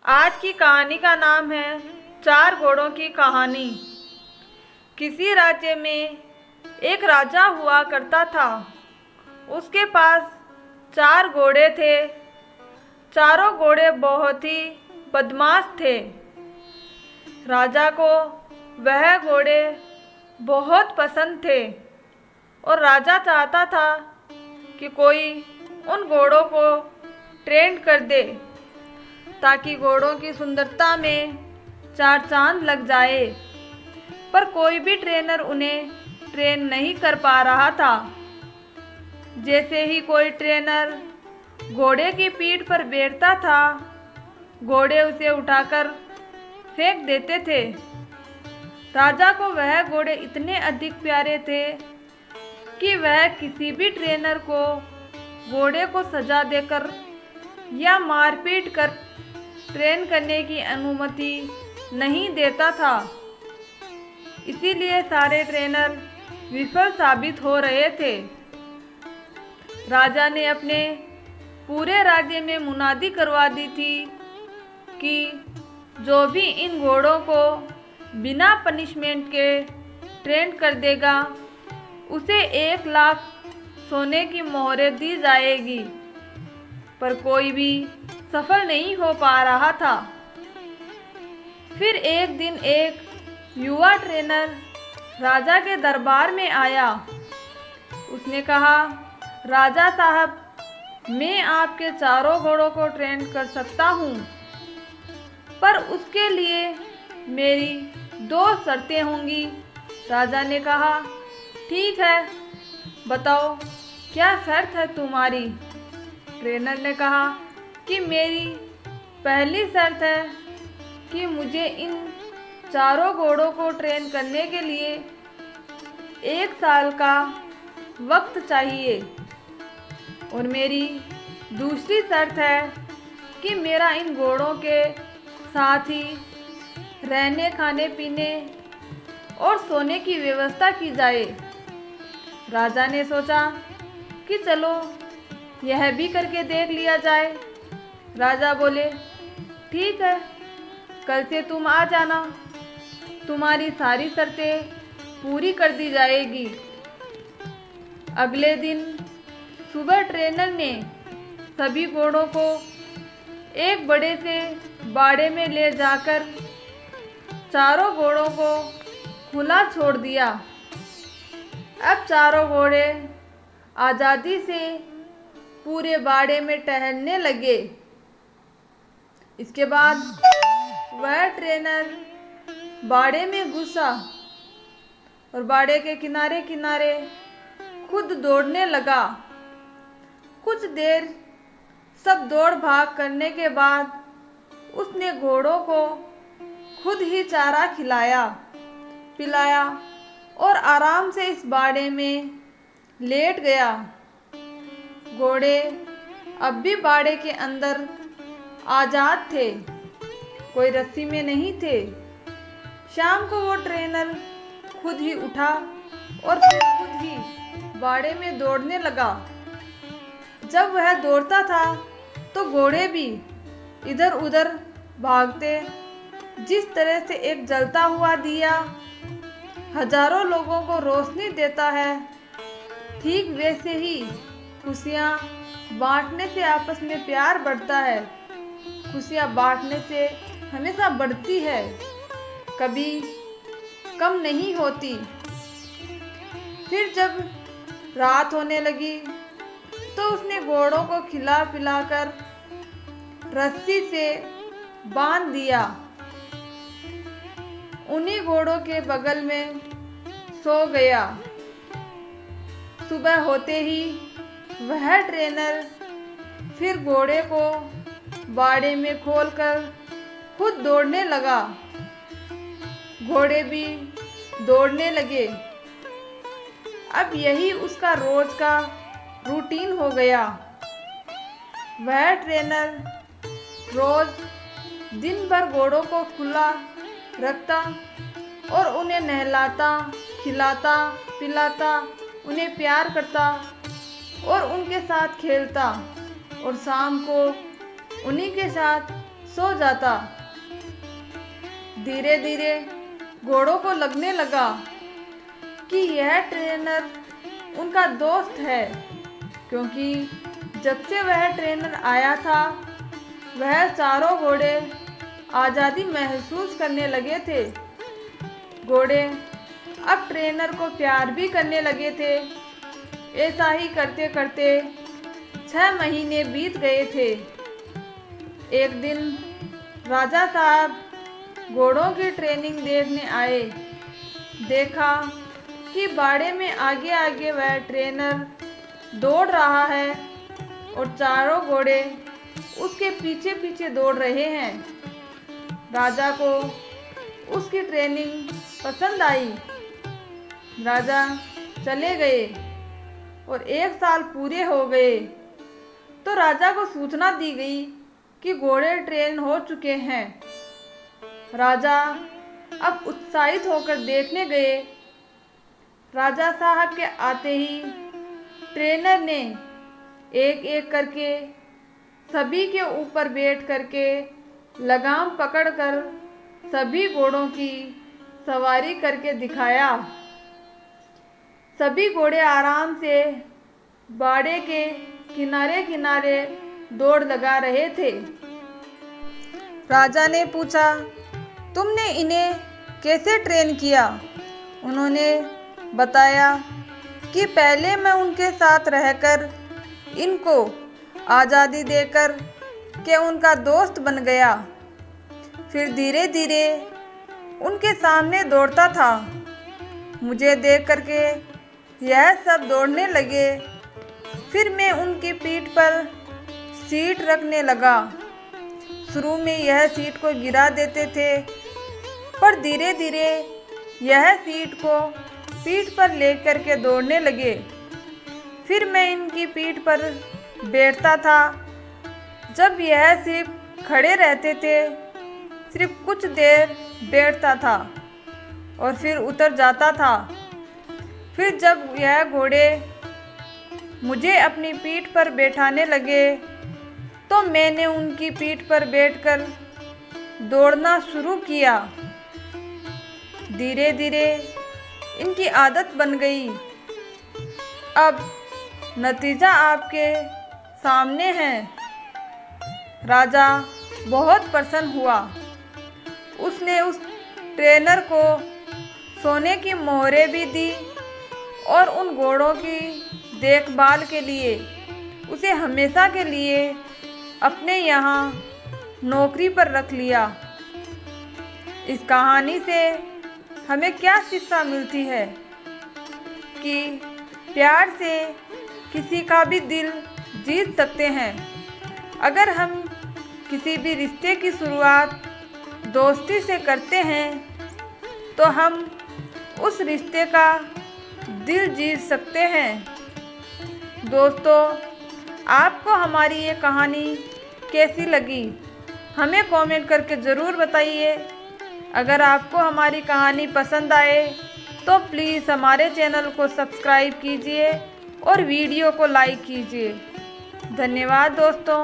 आज की कहानी का नाम है चार घोड़ों की कहानी। किसी राज्य में एक राजा हुआ करता था। उसके पास चार घोड़े थे। चारों घोड़े बहुत ही बदमाश थे। राजा को वह घोड़े बहुत पसंद थे और राजा चाहता था कि कोई उन घोड़ों को ट्रेन कर दे ताकि घोड़ों की सुंदरता में चार चांद लग जाए। पर कोई भी ट्रेनर उन्हें ट्रेन नहीं कर पा रहा था। जैसे ही कोई ट्रेनर घोड़े की पीठ पर बैठता था, घोड़े उसे उठाकर फेंक देते थे। राजा को वह घोड़े इतने अधिक प्यारे थे कि वह किसी भी ट्रेनर को घोड़े को सजा देकर या मारपीट कर ट्रेन करने की अनुमति नहीं देता था। इसीलिए सारे ट्रेनर विफल साबित हो रहे थे। राजा ने अपने पूरे राज्य में मुनादी करवा दी थी कि जो भी इन घोड़ों को बिना पनिशमेंट के ट्रेन कर देगा उसे 1 लाख सोने की मोहरें दी जाएगी। पर कोई भी सफल नहीं हो पा रहा था। फिर एक दिन एक युवा ट्रेनर राजा के दरबार में आया। उसने कहा, राजा साहब, मैं आपके चारों घोड़ों को ट्रेन कर सकता हूँ, पर उसके लिए मेरी 2 शर्तें होंगी। राजा ने कहा, ठीक है, बताओ क्या शर्त है तुम्हारी। ट्रेनर ने कहा कि मेरी पहली शर्त है कि मुझे इन चारों घोड़ों को ट्रेन करने के लिए 1 साल का वक्त चाहिए, और मेरी दूसरी शर्त है कि मेरा इन घोड़ों के साथ ही रहने, खाने पीने और सोने की व्यवस्था की जाए। राजा ने सोचा कि चलो यह भी करके देख लिया जाए। राजा बोले, ठीक है, कल से तुम आ जाना, तुम्हारी सारी शर्तें पूरी कर दी जाएगी। अगले दिन सुबह ट्रेनर ने सभी घोड़ों को एक बड़े से बाड़े में ले जाकर चारों घोड़ों को खुला छोड़ दिया। अब चारों घोड़े आज़ादी से पूरे बाड़े में टहलने लगे। इसके बाद वह ट्रेनर बाड़े में घुसा और बाड़े के किनारे किनारे खुद दौड़ने लगा। कुछ देर सब दौड़ भाग करने के बाद उसने घोड़ों को खुद ही चारा खिलाया, पिलाया और आराम से इस बाड़े में लेट गया। घोड़े अब भी बाड़े के अंदर आज़ाद थे, कोई रस्सी में नहीं थे। शाम को वो ट्रेनर खुद ही उठा और फिर खुद ही बाड़े में दौड़ने लगा। जब वह दौड़ता था तो घोड़े भी इधर उधर भागते। जिस तरह से एक जलता हुआ दिया हजारों लोगों को रोशनी देता है, ठीक वैसे ही खुशियाँ बांटने से आपस में प्यार बढ़ता है। खुशियाँ बांटने से हमेशा बढ़ती है, कभी कम नहीं होती। फिर जब रात होने लगी तो उसने घोड़ों को खिला पिलाकर रस्सी से बांध दिया। उन्हीं घोड़ों के बगल में सो गया। सुबह होते ही वह ट्रेनर फिर घोड़े को बाड़े में खोलकर खुद दौड़ने लगा। घोड़े भी दौड़ने लगे। अब यही उसका रोज का रूटीन हो गया। वह ट्रेनर रोज दिन भर घोड़ों को खुला रखता और उन्हें नहलाता, खिलाता, पिलाता, उन्हें प्यार करता और उनके साथ खेलता, और शाम को उन्हीं के साथ सो जाता। धीरे धीरे घोड़ों को लगने लगा कि यह ट्रेनर उनका दोस्त है, क्योंकि जब से वह ट्रेनर आया था वह चारों घोड़े आज़ादी महसूस करने लगे थे। घोड़े अब ट्रेनर को प्यार भी करने लगे थे। ऐसा ही करते करते 6 महीने बीत गए थे। एक दिन राजा साहब घोड़ों की ट्रेनिंग देखने आए। देखा कि बाड़े में आगे आगे वह ट्रेनर दौड़ रहा है और चारों घोड़े उसके पीछे पीछे दौड़ रहे हैं। राजा को उसकी ट्रेनिंग पसंद आई। राजा चले गए और 1 साल पूरे हो गए तो राजा को सूचना दी गई कि घोड़े ट्रेन हो चुके हैं। राजा अब उत्साहित होकर देखने गए। राजा साहब के आते ही ट्रेनर ने एक एक करके सभी के ऊपर बैठ करके लगाम पकड़कर सभी घोड़ों की सवारी करके दिखाया। सभी घोड़े आराम से बाड़े के किनारे किनारे दौड़ लगा रहे थे। राजा ने पूछा, तुमने इन्हें कैसे ट्रेन किया? उन्होंने बताया कि पहले मैं उनके साथ रहकर इनको आज़ादी देकर के उनका दोस्त बन गया। फिर धीरे धीरे उनके सामने दौड़ता था। मुझे देख करके यह सब दौड़ने लगे। फिर मैं उनकी पीठ पर सीट रखने लगा। शुरू में यह सीट को गिरा देते थे, पर धीरे धीरे यह सीट को पीठ पर लेकर के दौड़ने लगे। फिर मैं इनकी पीठ पर बैठता था। जब यह सिर्फ खड़े रहते थे, सिर्फ कुछ देर बैठता था और फिर उतर जाता था। फिर जब यह घोड़े मुझे अपनी पीठ पर बैठाने लगे तो मैंने उनकी पीठ पर बैठकर दौड़ना शुरू किया। धीरे धीरे इनकी आदत बन गई। अब नतीजा आपके सामने है। राजा बहुत प्रसन्न हुआ। उसने उस ट्रेनर को सोने की मोहरें भी दी और उन घोड़ों की देखभाल के लिए उसे हमेशा के लिए अपने यहाँ नौकरी पर रख लिया। इस कहानी से हमें क्या शिक्षा मिलती है कि प्यार से किसी का भी दिल जीत सकते हैं। अगर हम किसी भी रिश्ते की शुरुआत दोस्ती से करते हैं तो हम उस रिश्ते का दिल जीत सकते हैं। दोस्तों, आपको हमारी ये कहानी कैसी लगी हमें कमेंट करके ज़रूर बताइए। अगर आपको हमारी कहानी पसंद आए तो प्लीज़ हमारे चैनल को सब्सक्राइब कीजिए और वीडियो को लाइक कीजिए। धन्यवाद दोस्तों।